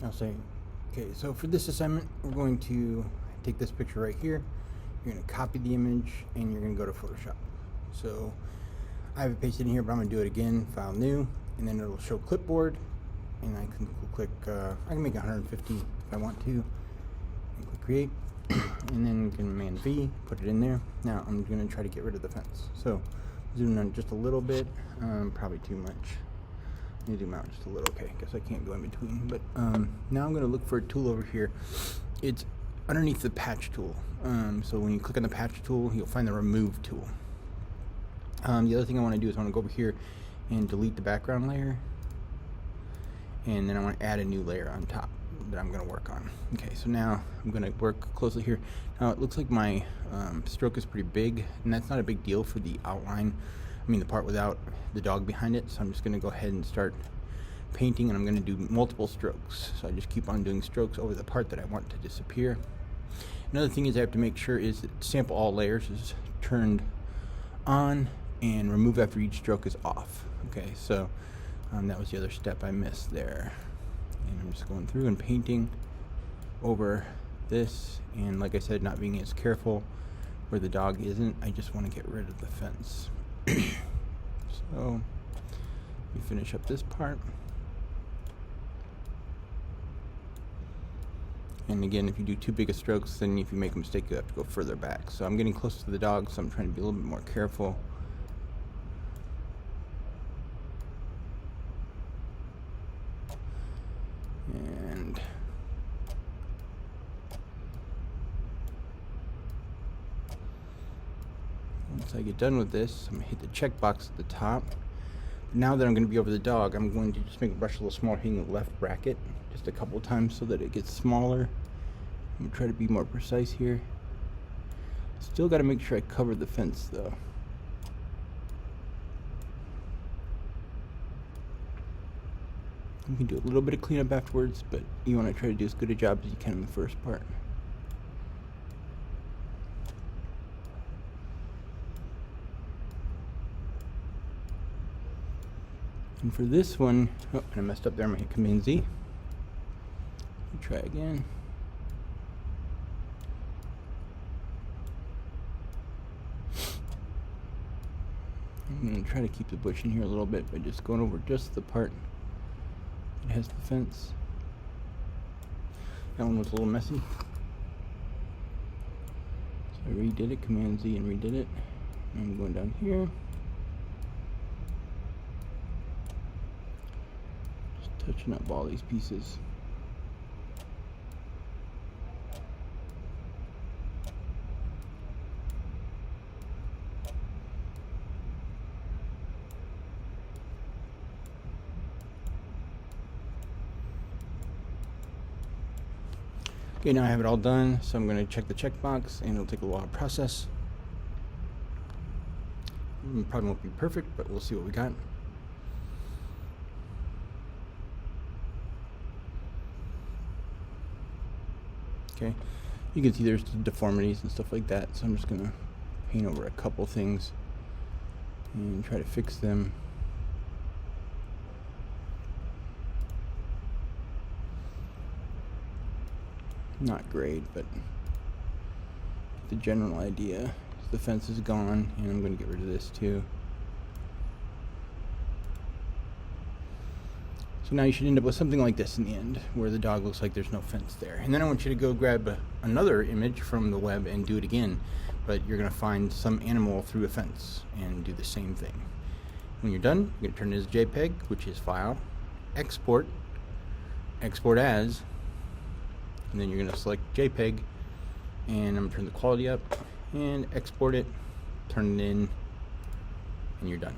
I'll say, okay, so for this assignment, we're going to take this picture right here. You're going to copy the image and you're going to go to Photoshop. So I have it pasted in here, but I'm going to do it again, file new, and then it'll show clipboard. And I can click, I can make 150 if I want to, and click create. And then Command V, put it in there. Now I'm going to try to get rid of the fence. So zoom in just a little bit, probably too much. Let me zoom out just a little. Okay, guess I can't go in between. But now I'm going to look for a tool over here. It's underneath the patch tool. So when you click on the patch tool, you'll find the remove tool. The other thing I want to do is I want to go over here and delete the background layer. And then I want to add a new layer on top that I'm going to work on. Okay, so now I'm going to work closely here. Now it looks like my stroke is pretty big, and that's not a big deal for the outline. I mean the part without the dog behind it. So I'm just going to go ahead and start painting, and I'm going to do multiple strokes. So I just keep on doing strokes over the part that I want to disappear. Another thing is I have to make sure is that sample all layers is turned on and remove after each stroke is off. Okay, so that was the other step I missed there. And I'm just going through and painting over this, and like I said, not being as careful where the dog isn't. I just want to get rid of the fence. So we finish up this part. And again, if you do too big of strokes, then if you make a mistake, you have to go further back. So I'm getting close to the dog, so I'm trying to be a little bit more careful. And once I get done with this, I'm going to hit the checkbox at the top. Now that I'm going to be over the dog, I'm going to just make the brush a little smaller, hitting the left bracket just a couple times so that it gets smaller. I'm going to try to be more precise here. Still got to make sure I cover the fence though. You can do a little bit of cleanup afterwards, but you want to try to do as good a job as you can in the first part. And for this one, oh, I messed up there. I'm going to hit Command Z. Try again. I'm going to try to keep the bush in here a little bit by just going over just the part that has the fence. That one was a little messy. So I redid it, Command Z, and redid it. I'm going down here. Just touching up all these pieces. Okay, now I have it all done, so I'm going to check the checkbox, and it'll take a while to process. Probably won't be perfect, but we'll see what we got. Okay, you can see there's deformities and stuff like that, so I'm just going to paint over a couple things and try to fix them. Not great, but the general idea. The fence is gone, and I'm going to get rid of this too. So now you should end up with something like this in the end, where the dog looks like there's no fence there. And then I want you to go grab another image from the web and do it again, but you're going to find some animal through a fence and do the same thing. When you're done, you're going to turn it as JPEG, which is File, Export, Export As, and then you're going to select JPEG, and I'm going to turn the quality up and export it, turn it in, and you're done.